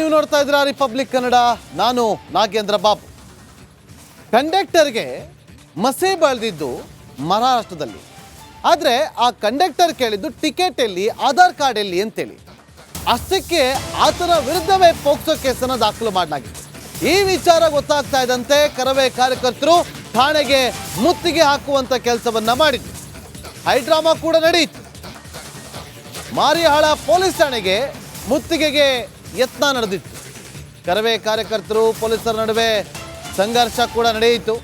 ನೀವು ನೋಡ್ತಾ ಇದ್ದೀರಾ ರಿಪಬ್ಲಿಕ್ ಕನ್ನಡ. ನಾನು ನಾಗೇಂದ್ರ ಬಾಬು. ಕಂಡಕ್ಟರ್ಗೆ ಮಸಿ ಬಳಿದಿದ್ದು ಮಹಾರಾಷ್ಟ್ರದಲ್ಲಿ. ಆದರೆ ಆ ಕಂಡಕ್ಟರ್ ಕೇಳಿದ್ದು ಟಿಕೆಟ್ ಎಲ್ಲಿ, ಆಧಾರ್ ಕಾರ್ಡ್ ಎಲ್ಲಿ ಅಂತೇಳಿ. ಅಷ್ಟಕ್ಕೆ ಆತನ ವಿರುದ್ಧವೇ ಪೋಕ್ಸೋ ಕೇಸನ್ನು ದಾಖಲು ಮಾಡಲಾಗಿದೆ. ಈ ವಿಚಾರ ಗೊತ್ತಾಗ್ತಾ ಇದ್ದಂತೆ ಕರವೇ ಕಾರ್ಯಕರ್ತರು ಠಾಣೆಗೆ ಮುತ್ತಿಗೆ ಹಾಕುವಂತ ಕೆಲಸವನ್ನ ಮಾಡಿದ್ರು. ಹೈಡ್ರಾಮಾ ಕೂಡ ನಡೆಯಿತು. ಮಾರಿಹಾಳ ಪೊಲೀಸ್ ಠಾಣೆಗೆ ಮುತ್ತಿಗೆಗೆ ಯತ್ನ ನಡೆದಿತ್ತು. ಕರವೇ ಕಾರ್ಯಕರ್ತರು ಪೊಲೀಸರ ನಡುವೆ ಸಂಘರ್ಷ ಕೂಡ ನಡೆಯಿತು.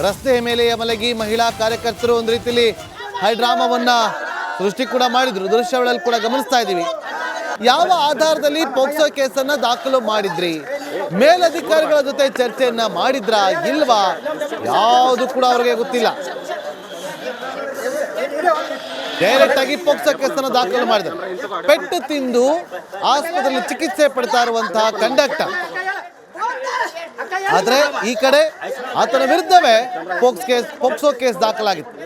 ರಸ್ತೆಯ ಮೇಲೆ ಮಲಗಿ ಮಹಿಳಾ ಕಾರ್ಯಕರ್ತರು ಒಂದು ರೀತಿಯಲ್ಲಿ ಹೈಡ್ರಾಮಾವನ್ನ ಸೃಷ್ಟಿ ಕೂಡ ಮಾಡಿದ್ರು. ದೃಶ್ಯಗಳಲ್ಲಿ ಕೂಡ ಗಮನಿಸ್ತಾ ಇದ್ದೀವಿ. ಯಾವ ಆಧಾರದಲ್ಲಿ ಪೋಕ್ಸೋ ಕೇಸನ್ನ ದಾಖಲು ಮಾಡಿದ್ರಿ, ಮೇಲಧಿಕಾರಿಗಳ ಜೊತೆ ಚರ್ಚೆಯನ್ನ ಮಾಡಿದ್ರಾ ಇಲ್ವಾ, ಯಾವುದು ಕೂಡ ಅವರಿಗೆ ಗೊತ್ತಿಲ್ಲ. ಡೈರೆಕ್ಟ್ ಆಗಿ ಪೋಕ್ಸೋ ಕೇಸನ್ನು ದಾಖಲು ಮಾಡಿದ್ರು. ಪೆಟ್ಟು ತಿಂದು ಆಸ್ಪತ್ರೆಯಲ್ಲಿ ಚಿಕಿತ್ಸೆ ಪಡ್ತಾ ಇರುವಂತಹ ಕಂಡಕ್ಟರ್. ಆದ್ರೆ ಈ ಕಡೆ ಆತನ ವಿರುದ್ಧವೇ ಪೋಕ್ಸೋ ಕೇಸ್ ದಾಖಲಾಗಿತ್ತು.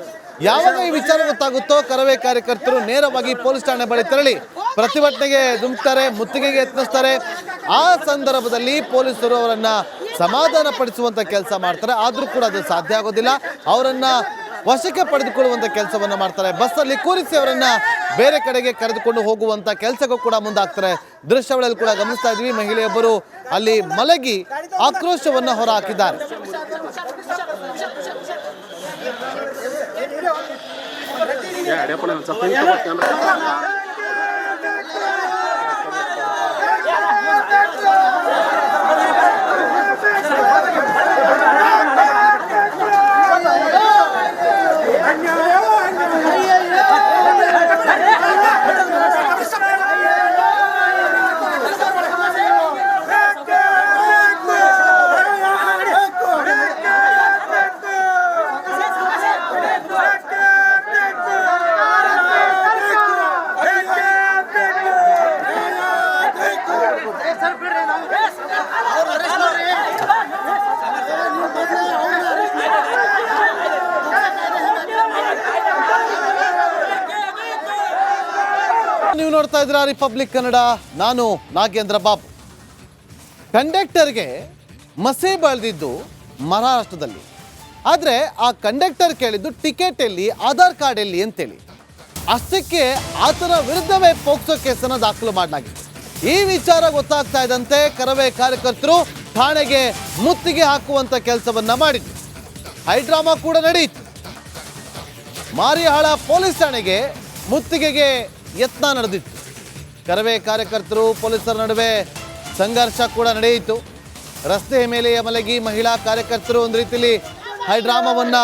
ಯಾವಾಗ ಈ ವಿಚಾರ ಗೊತ್ತಾಗುತ್ತೋ ಕರವೇ ಕಾರ್ಯಕರ್ತರು ನೇರವಾಗಿ ಪೊಲೀಸ್ ಠಾಣೆ ಬಳಿ ತೆರಳಿ ಪ್ರತಿಭಟನೆಗೆ ಧುಮುಕ್ತಾರೆ, ಮುತ್ತಿಗೆಗೆ ಯತ್ನಿಸ್ತಾರೆ. ಆ ಸಂದರ್ಭದಲ್ಲಿ ಪೊಲೀಸರು ಅವರನ್ನ ಸಮಾಧಾನ ಪಡಿಸುವಂತ ಕೆಲಸ ಮಾಡ್ತಾರೆ. ಆದ್ರೂ ಕೂಡ ಅದು ಸಾಧ್ಯ ಆಗೋದಿಲ್ಲ. ಅವರನ್ನ ವಶಕ್ಕೆ ಪಡೆದುಕೊಳ್ಳುವಂತ ಕೆಲಸವನ್ನ ಮಾಡ್ತಾರೆ. ಬಸ್ಸಲ್ಲಿ ಕೂರಿಸಿ ಅವರನ್ನ ಬೇರೆ ಕಡೆಗೆ ಕರೆದುಕೊಂಡು ಹೋಗುವಂತ ಕೆಲಸಕ್ಕೂ ಕೂಡ ಮುಂದಾಗ್ತಾರೆ. ದೃಶ್ಯಗಳಲ್ಲಿ ಕೂಡ ಗಮನಿಸ್ತಾ ಇದ್ವಿ. ಮಹಿಳೆಯೊಬ್ಬರು ಅಲ್ಲಿ ಮಲಗಿ ಆಕ್ರೋಶವನ್ನ ಹೊರಹಾಕಿದ್ದಾರೆ. ನೀವು ನೋಡ್ತಾ ಇದ್ದೀರಾ ರಿಪಬ್ಲಿಕ್ ಕನ್ನಡ. ನಾನು ನಾಗೇಂದ್ರ ಬಾಬು. ಕಂಡಕ್ಟರ್ಗೆ ಮಸಿ ಬಳಿದಿದ್ದು ಮಹಾರಾಷ್ಟ್ರದಲ್ಲಿ. ಆದರೆ ಆ ಕಂಡಕ್ಟರ್ ಕೇಳಿದ್ದು ಟಿಕೆಟ್ ಎಲ್ಲಿ, ಆಧಾರ್ ಕಾರ್ಡ್ ಎಲ್ಲಿ ಅಂತೇಳಿ. ಅಷ್ಟಕ್ಕೆ ಆತನ ವಿರುದ್ಧವೇ ಪೋಕ್ಸೋ ಕೇಸನ್ನು ದಾಖಲು ಮಾಡಲಾಗಿದೆ. ಈ ವಿಚಾರ ಗೊತ್ತಾಗ್ತಾ ಇದ್ದಂತೆ ಕರವೇ ಕಾರ್ಯಕರ್ತರು ಠಾಣೆಗೆ ಮುತ್ತಿಗೆ ಹಾಕುವಂತ ಕೆಲಸವನ್ನ ಮಾಡಿದ್ರು. ಹೈಡ್ರಾಮಾ ಕೂಡ ನಡೆಯಿತು. ಮಾರಿಹಾಳ ಪೊಲೀಸ್ ಠಾಣೆಗೆ ಮುತ್ತಿಗೆಗೆ ಯತ್ನ ನಡೆದಿತ್ತು. ಕರವೇ ಕಾರ್ಯಕರ್ತರು ಪೊಲೀಸರ ನಡುವೆ ಸಂಘರ್ಷ ಕೂಡ ನಡೆಯಿತು. ರಸ್ತೆಯ ಮೇಲೆ ಮಲಗಿ ಮಹಿಳಾ ಕಾರ್ಯಕರ್ತರು ಒಂದು ರೀತಿಯಲ್ಲಿ ಹೈಡ್ರಾಮಾವನ್ನ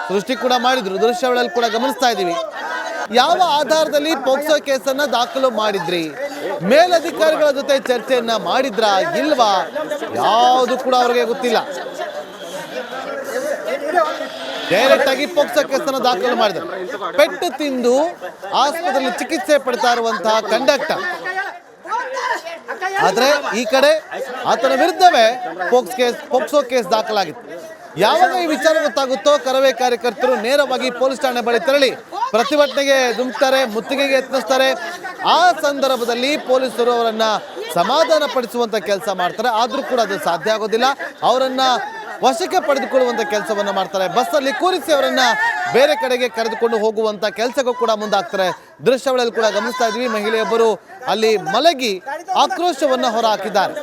ಸೃಷ್ಟಿ ಕೂಡ ಮಾಡಿದ್ರು. ದೃಶ್ಯಗಳಲ್ಲಿ ಕೂಡ ಗಮನಿಸ್ತಾ ಇದ್ದೀವಿ. ಯಾವ ಆಧಾರದಲ್ಲಿ ಪೋಕ್ಸೋ ಕೇಸನ್ನ ದಾಖಲು ಮಾಡಿದ್ರಿ, ಮೇಲಧಿಕಾರಿಗಳ ಜೊತೆ ಚರ್ಚೆಯನ್ನ ಮಾಡಿದ್ರಾ ಇಲ್ವಾ, ಯಾವುದು ಕೂಡ ಅವರಿಗೆ ಗೊತ್ತಿಲ್ಲ. ಡೈರೆಕ್ಟ್ ಆಗಿ ಪೋಕ್ಸೋ ಕೇಸನ್ನು ದಾಖಲು ಮಾಡಿದ್ರು. ಪೆಟ್ಟು ತಿಂದು ಆಸ್ಪತ್ರೆಯಲ್ಲಿ ಚಿಕಿತ್ಸೆ ಪಡ್ತಾ ಇರುವಂತಹ ಕಂಡಕ್ಟರ್. ಆದ್ರೆ ಈ ಕಡೆ ಆತನ ವಿರುದ್ಧವೇ ಪೋಕ್ಸೋ ಕೇಸ್ ದಾಖಲಾಗಿತ್ತು. ಯಾವಾಗ ಈ ವಿಚಾರ ಗೊತ್ತಾಗುತ್ತೋ ಕರವೇ ಕಾರ್ಯಕರ್ತರು ನೇರವಾಗಿ ಪೊಲೀಸ್ ಠಾಣೆ ಬಳಿ ತೆರಳಿ ಪ್ರತಿಭಟನೆಗೆ ಧುಮುಕ್ತಾರೆ, ಮುತ್ತಿಗೆಗೆ ಯತ್ನಿಸ್ತಾರೆ. ಆ ಸಂದರ್ಭದಲ್ಲಿ ಪೊಲೀಸರು ಅವರನ್ನ ಸಮಾಧಾನ ಪಡಿಸುವಂತ ಕೆಲಸ ಮಾಡ್ತಾರೆ. ಆದ್ರೂ ಕೂಡ ಅದು ಸಾಧ್ಯ ಆಗೋದಿಲ್ಲ. ಅವರನ್ನ ವಶಕ್ಕೆ ಪಡೆದುಕೊಳ್ಳುವಂತ ಕೆಲಸವನ್ನ ಮಾಡ್ತಾರೆ. ಬಸ್ಸಲ್ಲಿ ಕೂರಿಸಿ ಅವರನ್ನ ಬೇರೆ ಕಡೆಗೆ ಕರೆದುಕೊಂಡು ಹೋಗುವಂತ ಕೆಲಸಕ್ಕೂ ಕೂಡ ಮುಂದಾಗ್ತಾರೆ. ದೃಶ್ಯಗಳಲ್ಲಿ ಕೂಡ ಗಮನಿಸ್ತಾ ಇದ್ವಿ. ಮಹಿಳೆಯೊಬ್ಬರು ಅಲ್ಲಿ ಮಲಗಿ ಆಕ್ರೋಶವನ್ನ ಹೊರಹಾಕಿದ್ದಾರೆ.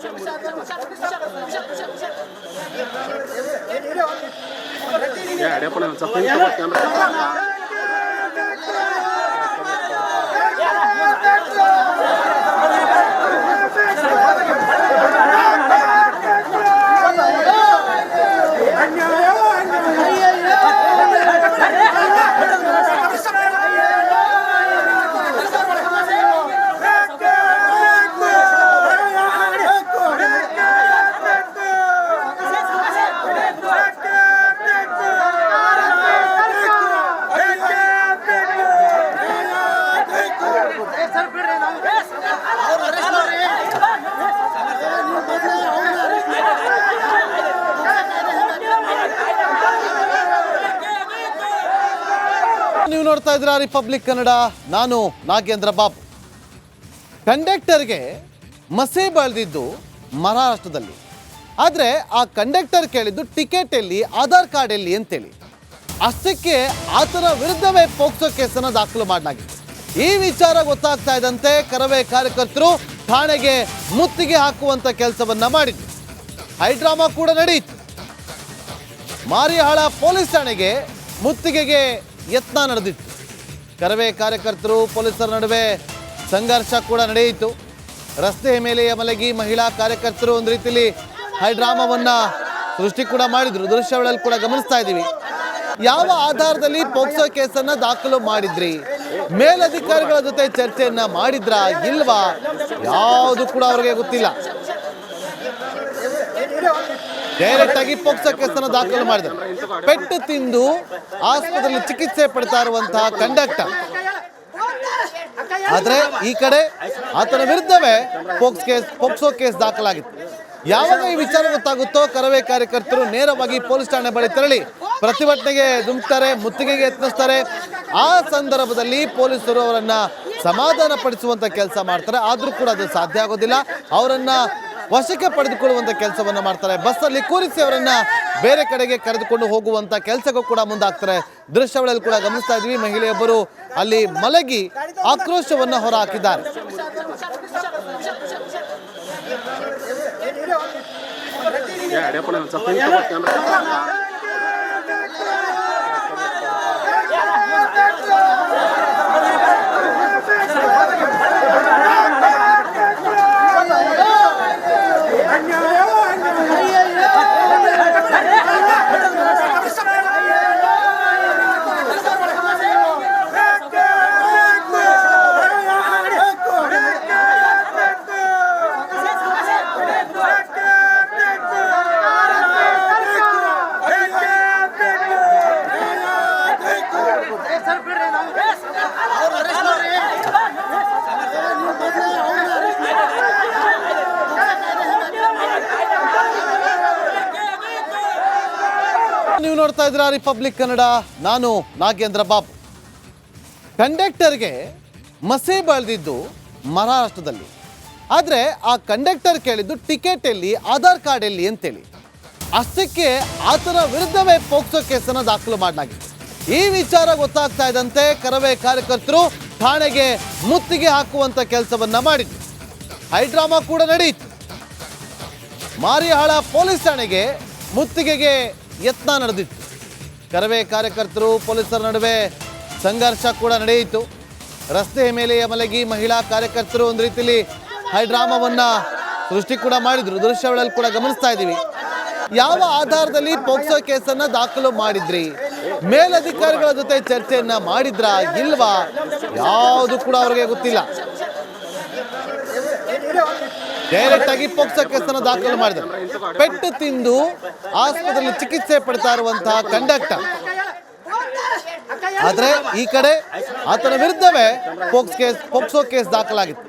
ನೀವು ನೋಡ್ತಾ ಇದ್ದೀರಾ ರಿಪಬ್ಲಿಕ್ ಕನ್ನಡ. ನಾನು ನಾಗೇಂದ್ರ ಬಾಬು. ಕಂಡಕ್ಟರ್ಗೆ ಮಸಿ ಬಳಿದಿದ್ದು ಮಹಾರಾಷ್ಟ್ರದಲ್ಲಿ. ಆದರೆ ಆ ಕಂಡಕ್ಟರ್ ಕೇಳಿದ್ದು ಟಿಕೆಟ್ ಎಲ್ಲಿ, ಆಧಾರ್ ಕಾರ್ಡ್ ಎಲ್ಲಿ ಅಂತೇಳಿ. ಅಷ್ಟಕ್ಕೆ ಆತನ ವಿರುದ್ಧವೇ ಪೋಕ್ಸೋ ಕೇಸನ್ನು ದಾಖಲು ಮಾಡಲಾಗಿದೆ. ಈ ವಿಚಾರ ಗೊತ್ತಾಗ್ತಾ ಇದ್ದಂತೆ ಕರವೇ ಕಾರ್ಯಕರ್ತರು ಠಾಣೆಗೆ ಮುತ್ತಿಗೆ ಹಾಕುವಂತ ಕೆಲಸವನ್ನ ಮಾಡಿದ್ರು. ಹೈಡ್ರಾಮಾ ಕೂಡ ನಡೆಯಿತು. ಮಾರಿಹಾಳ ಪೊಲೀಸ್ ಠಾಣೆಗೆ ಮುತ್ತಿಗೆಗೆ ಯತ್ನ ನಡೆದಿತ್ತು. ಕರವೇ ಕಾರ್ಯಕರ್ತರು ಪೊಲೀಸರ ನಡುವೆ ಸಂಘರ್ಷ ಕೂಡ ನಡೆಯಿತು. ರಸ್ತೆಯ ಮೇಲೆ ಮಲಗಿ ಮಹಿಳಾ ಕಾರ್ಯಕರ್ತರು ಒಂದು ರೀತಿಯಲ್ಲಿ ಹೈಡ್ರಾಮಾವನ್ನ ಸೃಷ್ಟಿ ಕೂಡ ಮಾಡಿದ್ರು. ದೃಶ್ಯಗಳಲ್ಲಿ ಕೂಡ ಗಮನಿಸ್ತಾ ಇದ್ದೀವಿ. ಯಾವ ಆಧಾರದಲ್ಲಿ ಪೋಕ್ಸೋ ಕೇಸನ್ನ ದಾಖಲು ಮಾಡಿದ್ರಿ, ಮೇಲಧಿಕಾರಿಗಳ ಜೊತೆ ಚರ್ಚೆಯನ್ನ ಮಾಡಿದ್ರಾ ಇಲ್ವಾ, ಯಾವುದು ಕೂಡ ಅವರಿಗೆ ಗೊತ್ತಿಲ್ಲ. ಡೈರೆಕ್ಟ್ ಆಗಿ ಪೋಕ್ಸೋ ಕೇಸನ್ನು ದಾಖಲು ಮಾಡಿದ್ರು. ಪೆಟ್ಟು ತಿಂದು ಆಸ್ಪತ್ರೆಯಲ್ಲಿ ಚಿಕಿತ್ಸೆ ಪಡ್ತಾ ಇರುವಂತಹ ಕಂಡಕ್ಟರ್. ಆದ್ರೆ ಈ ಕಡೆ ಆತನ ವಿರುದ್ಧವೇ ಪೋಕ್ಸೋ ಕೇಸ್ ದಾಖಲಾಗಿತ್ತು. ಯಾವಾಗ ಈ ವಿಚಾರ ಗೊತ್ತಾಗುತ್ತೋ ಕರವೇ ಕಾರ್ಯಕರ್ತರು ನೇರವಾಗಿ ಪೊಲೀಸ್ ಠಾಣೆ ಬಳಿ ತೆರಳಿ ಪ್ರತಿಭಟನೆಗೆ ಧುಮುಕ್ತಾರೆ, ಮುತ್ತಿಗೆಗೆ ಯತ್ನಿಸ್ತಾರೆ. ಆ ಸಂದರ್ಭದಲ್ಲಿ ಪೊಲೀಸರು ಅವರನ್ನ ಸಮಾಧಾನ ಪಡಿಸುವಂತ ಕೆಲಸ ಮಾಡ್ತಾರೆ. ಆದ್ರೂ ಕೂಡ ಅದು ಸಾಧ್ಯ ಆಗೋದಿಲ್ಲ. ಅವರನ್ನ ವಶಕ್ಕೆ ಪಡೆದುಕೊಳ್ಳುವಂತ ಕೆಲಸವನ್ನ ಮಾಡ್ತಾರೆ. ಬಸ್ಸಲ್ಲಿ ಕೂರಿಸಿ ಅವರನ್ನ ಬೇರೆ ಕಡೆಗೆ ಕರೆದುಕೊಂಡು ಹೋಗುವಂತ ಕೆಲಸಕ್ಕೂ ಕೂಡ ಮುಂದಾಗ್ತಾರೆ. ದೃಶ್ಯಗಳಲ್ಲಿ ಕೂಡ ಗಮನಿಸ್ತಾ ಇದ್ವಿ. ಮಹಿಳೆಯೊಬ್ಬರು ಅಲ್ಲಿ ಮಲಗಿ ಆಕ್ರೋಶವನ್ನ ಹೊರಹಾಕಿದ್ದಾರೆ. ನೀವು ನೋಡ್ತಾ ಇದ್ದೀರಾ ರಿಪಬ್ಲಿಕ್ ಕನ್ನಡ, ನಾನು ನಾಗೇಂದ್ರ ಬಾಬು. ಕಂಡಕ್ಟರ್ಗೆ ಮಸೆ ಬಳಿದಿದ್ದು ಮಹಾರಾಷ್ಟ್ರದಲ್ಲಿ. ಆದರೆ ಆ ಕಂಡಕ್ಟರ್ ಕೇಳಿದ್ದು ಟಿಕೆಟ್ ಎಲ್ಲಿ, ಆಧಾರ್ ಕಾರ್ಡ್ ಎಲ್ಲಿ ಅಂತೇಳಿ. ಅಷ್ಟಕ್ಕೆ ಆತನ ವಿರುದ್ಧವೇ ಪೋಕ್ಸೋ ಕೇಸನ್ನು ದಾಖಲು ಮಾಡಲಾಗಿದೆ. ಈ ವಿಚಾರ ಗೊತ್ತಾಗ್ತಾ ಇದ್ದಂತೆ ಕರವೇ ಕಾರ್ಯಕರ್ತರು ಠಾಣೆಗೆ ಮುತ್ತಿಗೆ ಹಾಕುವಂತ ಕೆಲಸವನ್ನ ಮಾಡಿದ್ರು. ಹೈಡ್ರಾಮಾ ಕೂಡ ನಡೆಯಿತು. ಮಾರಿಹಾಳ ಪೊಲೀಸ್ ಠಾಣೆಗೆ ಮುತ್ತಿಗೆಗೆ ಯತ್ನ ನಡೆದಿತ್ತು. ಕರವೇ ಕಾರ್ಯಕರ್ತರು ಪೊಲೀಸರ ನಡುವೆ ಸಂಘರ್ಷ ಕೂಡ ನಡೆಯಿತು. ರಸ್ತೆಯ ಮೇಲೆ ಮಲಗಿ ಮಹಿಳಾ ಕಾರ್ಯಕರ್ತರು ಒಂದು ರೀತಿಯಲ್ಲಿ ಹೈಡ್ರಾಮಾವನ್ನ ಸೃಷ್ಟಿ ಕೂಡ ಮಾಡಿದ್ರು. ದೃಶ್ಯಗಳಲ್ಲಿ ಕೂಡ ಗಮನಿಸ್ತಾ ಇದ್ದೀವಿ. ಯಾವ ಆಧಾರದಲ್ಲಿ ಪೋಕ್ಸೋ ಕೇಸನ್ನ ದಾಖಲು ಮಾಡಿದ್ರಿ, ಮೇಲಧಿಕಾರಿಗಳ ಜೊತೆ ಚರ್ಚೆಯನ್ನ ಮಾಡಿದ್ರಾ ಇಲ್ವಾ, ಯಾವುದು ಕೂಡ ಅವರಿಗೆ ಗೊತ್ತಿಲ್ಲ. ಡೈರೆಕ್ಟ್ ಆಗಿ ಪೋಕ್ಸೋ ಕೇಸನ್ನು ದಾಖಲು ಮಾಡಿದ್ರು. ಪೆಟ್ಟು ತಿಂದು ಆಸ್ಪತ್ರೆಯಲ್ಲಿ ಚಿಕಿತ್ಸೆ ಪಡ್ತಾ ಇರುವಂತಹ ಕಂಡಕ್ಟರ್. ಆದ್ರೆ ಈ ಕಡೆ ಆತನ ವಿರುದ್ಧವೇ ಪೋಕ್ಸೋ ಕೇಸ್ ದಾಖಲಾಗಿತ್ತು.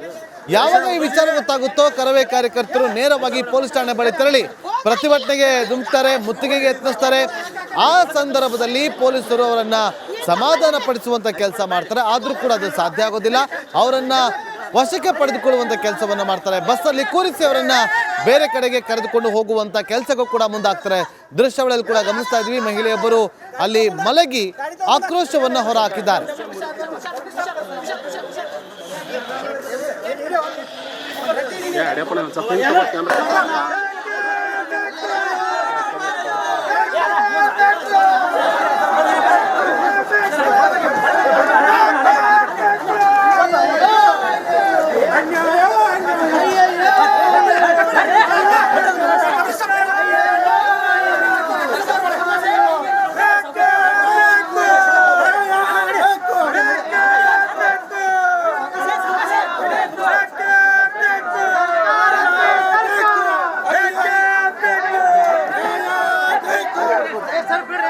ಯಾವಾಗ ಈ ವಿಚಾರ ಗೊತ್ತಾಗುತ್ತೋ ಕರವೇ ಕಾರ್ಯಕರ್ತರು ನೇರವಾಗಿ ಪೊಲೀಸ್ ಠಾಣೆ ಬಳಿ ತೆರಳಿ ಪ್ರತಿಭಟನೆಗೆ ಧುಮುಕ್ತಾರೆ, ಮುತ್ತಿಗೆಗೆ ಯತ್ನಿಸ್ತಾರೆ. ಆ ಸಂದರ್ಭದಲ್ಲಿ ಪೊಲೀಸರು ಅವರನ್ನ ಸಮಾಧಾನ ಪಡಿಸುವಂತ ಕೆಲಸ ಮಾಡ್ತಾರೆ. ಆದ್ರೂ ಕೂಡ ಅದು ಸಾಧ್ಯ ಆಗೋದಿಲ್ಲ. ಅವರನ್ನ ವಶಕ್ಕೆ ಪಡೆದುಕೊಳ್ಳುವಂತ ಕೆಲಸವನ್ನ ಮಾಡ್ತಾರೆ. ಬಸ್ಸಲ್ಲಿ ಕೂರಿಸಿ ಅವರನ್ನ ಬೇರೆ ಕಡೆಗೆ ಕರೆದುಕೊಂಡು ಹೋಗುವಂತ ಕೆಲಸಕ್ಕೂ ಕೂಡ ಮುಂದಾಗ್ತಾರೆ. ದೃಶ್ಯಗಳಲ್ಲಿ ಕೂಡ ಗಮನಿಸ್ತಾ ಇದ್ವಿ. ಮಹಿಳೆಯೊಬ್ಬರು ಅಲ್ಲಿ ಮಲಗಿ ಆಕ್ರೋಶವನ್ನ ಹೊರಹಾಕಿದ್ದಾರೆ. सर